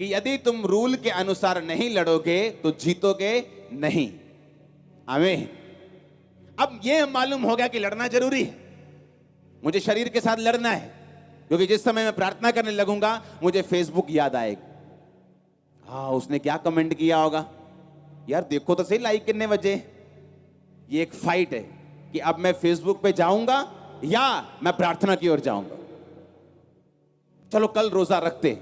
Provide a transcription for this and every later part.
कि यदि तुम रूल के अनुसार नहीं लड़ोगे तो जीतोगे नहीं। आमीन। अब यह मालूम हो गया कि लड़ना जरूरी है, मुझे शरीर के साथ लड़ना है, क्योंकि जिस समय मैं प्रार्थना करने लगूंगा मुझे फेसबुक याद आएगा। हाँ, उसने क्या कमेंट किया होगा, यार देखो तो सही लाइक कितने बजे। ये एक फाइट है कि अब मैं फेसबुक पे जाऊंगा या मैं प्रार्थना की ओर जाऊंगा। चलो कल रोजा रखते।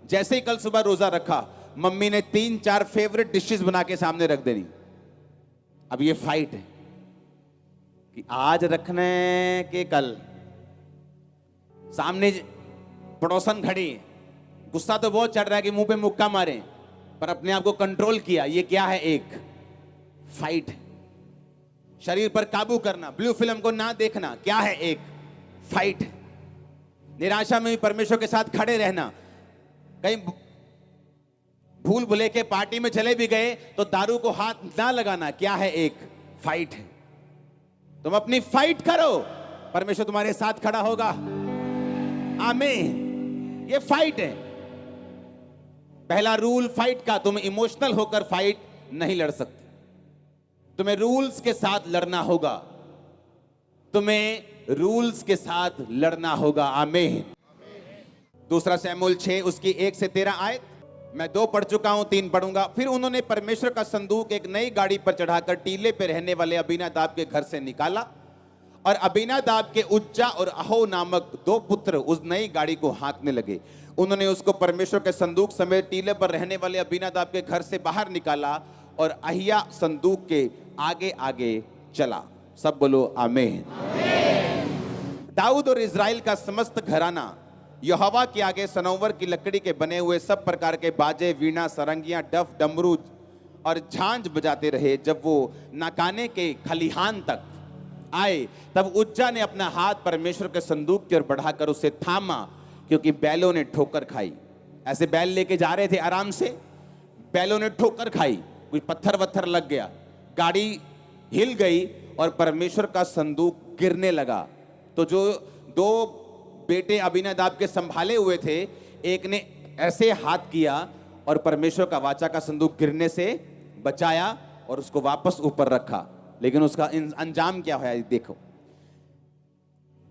जैसे ही कल सुबह रोजा रखा, मम्मी ने 3-4 फेवरेट डिशेस बना के सामने रख देनी। अब ये फाइट है कि आज रखने के कल। सामने पड़ोसन खड़ी, गुस्सा तो बहुत चढ़ रहा है कि मुंह पे मुक्का मारे, पर अपने आप को कंट्रोल किया। ये क्या है? एक फाइट है। शरीर पर काबू करना, ब्लू फिल्म को ना देखना, क्या है? एक फाइट है। निराशा में भी परमेश्वर के साथ खड़े रहना। कहीं भूल भुले के पार्टी में चले भी गए तो दारू को हाथ ना लगाना, क्या है? एक फाइट है। तुम अपनी फाइट करो, परमेश्वर तुम्हारे साथ खड़ा होगा। आमीन। ये फाइट है। पहला रूल फाइट का, तुम इमोशनल होकर फाइट नहीं लड़ सकते। तुम्हें रूल्स के साथ लड़ना होगा। तुम्हें रूल्स के साथ लड़ना होगा। आमीन। दूसरा शमूएल 6 उसकी 1 से 13 आयत। मैं 2 पढ़ चुका हूं, 3 पढ़ूंगा। फिर उन्होंने परमेश्वर का संदूक एक नई गाड़ी पर चढ़ाकर टीले पे रहने वाले अबीनादाब के घर से निकाला, और अबीनादाब के उज्जा और अहो नामक 2 पुत्र उस नई गाड़ी को हाँकने लगे। उन्होंने उसको परमेश्वर के संदूक समेत टीले पर रहने वाले अबीनादाब के घर से बाहर निकाला, और अहिया संदूक के आगे आगे चला। सब बोलो आमीन। दाऊद और इज़राइल का समस्त घराना यहोवा के आगे सनोवर की लकड़ी के बने हुए सब प्रकार के बाजे, वीणा, सरंगियां, डफ, डमरू और झांझ बजाते रहे। जब वो नाकाने के खलिहान तक आए, तब उज्जा ने अपना हाथ परमेश्वर के संदूक की ओर बढ़ाकर उसे थामा, क्योंकि बैलों ने ठोकर खाई। ऐसे बैल लेके जा रहे थे आराम से, बैलों ने ठोकर खाई, कुछ पत्थर वत्थर लग गया, गाड़ी हिल गई और परमेश्वर का संदूक गिरने लगा। तो जो 2 बेटे अबीनादाब के संभाले हुए थे, एक ने ऐसे हाथ किया और परमेश्वर का वाचा का संदूक गिरने से बचाया और उसको वापस ऊपर रखा। लेकिन उसका अंजाम क्या है देखो।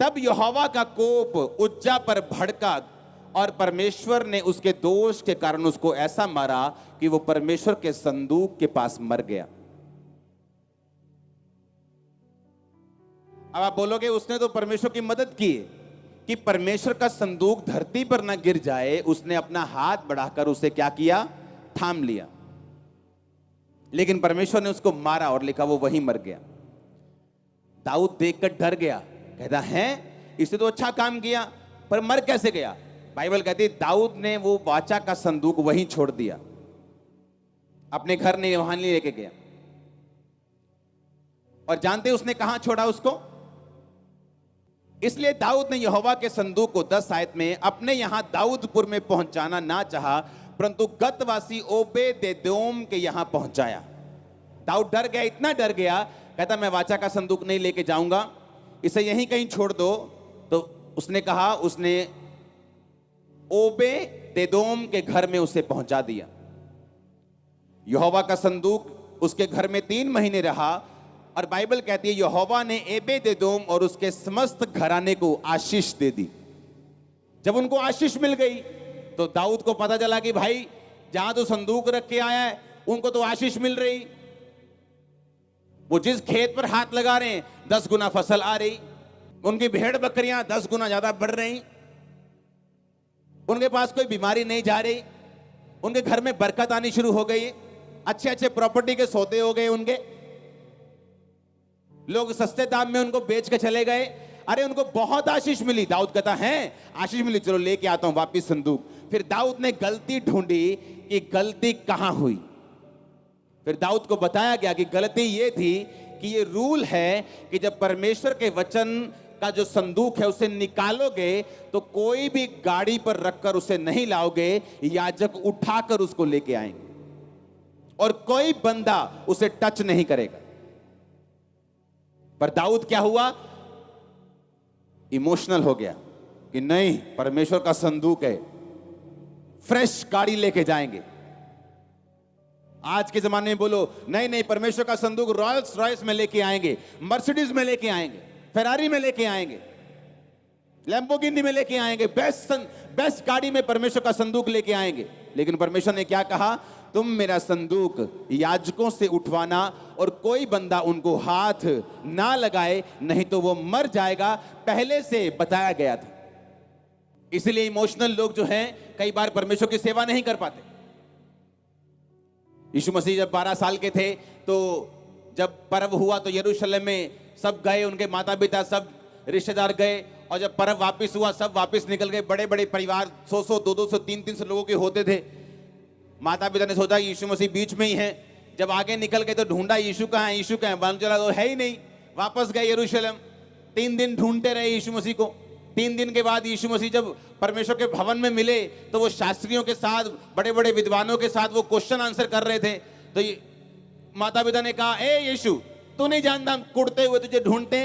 तब यहोवा का कोप उज्जा पर भड़का, और परमेश्वर ने उसके दोष के कारण उसको ऐसा मारा कि वो परमेश्वर के संदूक के पास मर गया। अब आप बोलोगे उसने तो परमेश्वर की मदद की, कि परमेश्वर का संदूक धरती पर ना गिर जाए, उसने अपना हाथ बढ़ाकर उसे क्या किया? थाम लिया। लेकिन परमेश्वर ने उसको मारा और लिखा वो वहीं मर गया। दाऊद देखकर डर गया, कहता है इसने तो अच्छा काम किया, पर मर कैसे गया? बाइबल कहती है दाऊद ने वो वाचा का संदूक वहीं छोड़ दिया, अपने घर नहीं, वहां नहीं लेके गया। और जानते उसने कहां छोड़ा उसको? इसलिए दाऊद ने यहोवा के संदूक को 10 आयत में अपने यहां दाऊदपुर में पहुंचाना ना चाहा, परंतु गतवासी ओबेदेदोम के यहां पहुंचाया। दाऊद डर गया, इतना डर गया, कहता मैं वाचा का संदूक नहीं लेके जाऊंगा, इसे यहीं कहीं छोड़ दो। तो उसने कहा, उसने ओबेदेदोम के घर में उसे पहुंचा दिया। यहोवा का संदूक उसके घर में 3 महीने रहा, और बाइबल कहती है यहोवा ने ओबेदेदोम और उसके समस्त घराने को आशीष दे दी। जब उनको आशीष मिल गई तो दाऊद को पता चला कि भाई जहां तो संदूक रख के आया है उनको तो आशीष मिल रही, वो जिस खेत पर हाथ लगा रहे हैं 10 गुना फसल आ रही, उनकी भेड़ बकरियां 10 गुना ज्यादा बढ़ रही, उनके पास कोई बीमारी नहीं जा रही, उनके घर में बरकत आनी शुरू हो गई, अच्छे अच्छे प्रॉपर्टी के सौदे हो गए, उनके लोग सस्ते दाम में उनको बेच के चले गए। अरे उनको बहुत आशीष मिली। दाऊद कहता है आशीष मिली, चलो लेके आता हूं वापिस संदूक। फिर दाऊद ने गलती ढूंढी कि गलती कहां हुई। फिर दाऊद को बताया गया कि गलती ये थी कि ये रूल है कि जब परमेश्वर के वचन का जो संदूक है उसे निकालोगे तो कोई भी गाड़ी पर रखकर उसे नहीं लाओगे, याजक उठाकर उसको लेके आएंगे और कोई बंदा उसे टच नहीं करेगा। पर दाऊद क्या हुआ? इमोशनल हो गया कि नहीं, परमेश्वर का संदूक है, फ्रेश गाड़ी लेके जाएंगे। आज के जमाने में बोलो नहीं नहीं, परमेश्वर का संदूक रॉयल्स रॉयल्स में लेके आएंगे, मर्सिडीज में लेके आएंगे, फेरारी में लेके आएंगे, लैम्बोर्गिनी में लेके आएंगे, बेस्ट गाड़ी में परमेश्वर का संदूक लेके आएंगे। लेकिन परमेश्वर ने क्या कहा? तुम मेरा संदूक याजकों से उठवाना और कोई बंदा उनको हाथ ना लगाए, नहीं तो वो मर जाएगा। पहले से बताया गया था। इसलिए इमोशनल लोग जो हैं कई बार परमेश्वर की सेवा नहीं कर पाते। यीशु मसीह जब 12 साल के थे तो जब पर्व हुआ तो यरूशलेम में सब गए, उनके माता पिता सब रिश्तेदार गए, और जब पर्व वापस हुआ सब वापस निकल गए। बड़े बड़े परिवार 100-100, 200-200, 300-300 लोगों के होते थे। माता पिता ने सोचा यीशु मसीह बीच में ही है। जब आगे निकल गए तो ढूंढा यीशु कहाँ है, यीशु कहाँ है, मालूम चला तो है ही नहीं। वापस गए यरूशलेम, 3 दिन ढूंढते रहे यीशु मसीह को। 3 दिन के बाद यीशु मसीह जब परमेश्वर के भवन में मिले तो वो शास्त्रियों के साथ, बड़े बड़े विद्वानों के साथ वो क्वेश्चन आंसर कर रहे थे। तो माता पिता ने कहा, ए यीशु, तू नहीं जानता हम कुड़ते हुए तुझे ढूंढते,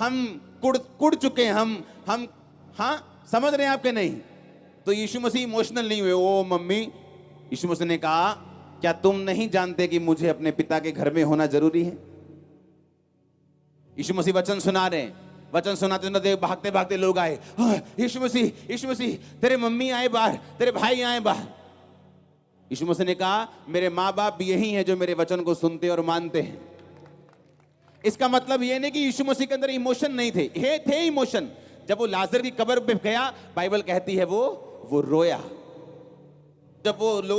हम कुड़ चुके हैं, हम हाँ समझ रहे हैं आपके नहीं। तो यीशु मसीह इमोशनल नहीं हुए। ओ मम्मी, यीशु मसीह ने कहा, क्या तुम नहीं जानते कि मुझे अपने पिता के घर में होना जरूरी है? यीशु मसीह वचन सुना रहे हैं, वचन सुनाते सुनाते भागते भागते लोग आए। यीशु मसीह तेरे मम्मी आए बाहर, तेरे भाई आए बाहर। यीशु मसीह ने कहा, मेरे माँ बाप यही हैं जो मेरे वचन को सुनते और मानते हैं। इसका मतलब ये नहीं कि यीशु मसीह के अंदर इमोशन नहीं थे, ये थे इमोशन। जब वो लाजर की कब्र पे गया, बाइबल कहती है वो रोया। जब वो लोग